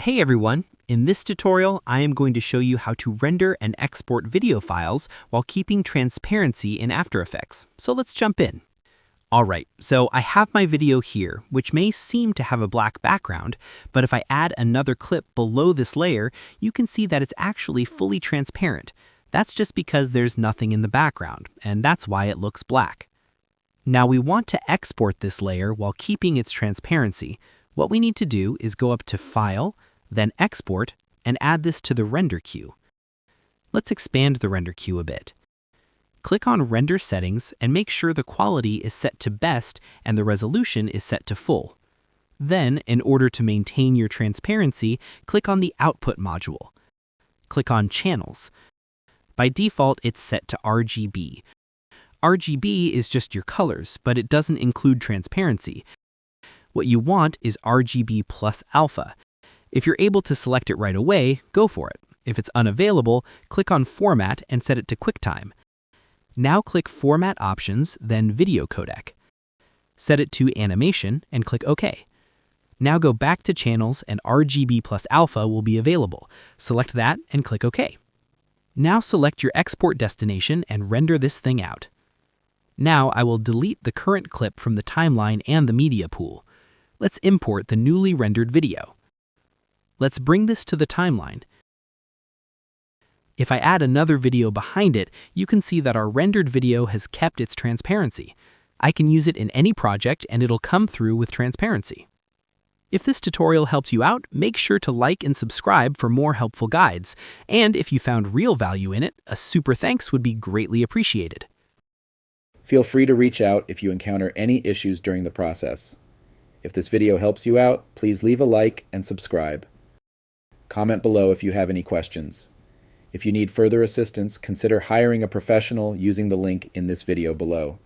Hey everyone! In this tutorial, I am going to show you how to render and export video files while keeping transparency in After Effects. So let's jump in. Alright, so I have my video here, which may seem to have a black background, but if I add another clip below this layer, you can see that it's actually fully transparent. That's just because there's nothing in the background, and that's why it looks black. Now we want to export this layer while keeping its transparency. What we need to do is go up to File, then Export, and add this to the render queue. Let's expand the render queue a bit. Click on Render Settings and make sure the quality is set to Best and the resolution is set to Full. Then, in order to maintain your transparency, click on the Output module. Click on Channels. By default, it's set to RGB. RGB is just your colors, but it doesn't include transparency. What you want is RGB plus alpha. If you're able to select it right away, go for it. If it's unavailable, click on Format and set it to QuickTime. Now click Format Options, then Video Codec. Set it to Animation and click OK. Now go back to Channels and RGB plus alpha will be available. Select that and click OK. Now select your export destination and render this thing out. Now I will delete the current clip from the timeline and the media pool. Let's import the newly rendered video. Let's bring this to the timeline. If I add another video behind it, you can see that our rendered video has kept its transparency. I can use it in any project and it'll come through with transparency. If this tutorial helped you out, make sure to like and subscribe for more helpful guides. And if you found real value in it, a super thanks would be greatly appreciated. Feel free to reach out if you encounter any issues during the process. If this video helps you out, please leave a like and subscribe. Comment below if you have any questions. If you need further assistance, consider hiring a professional using the link in this video below.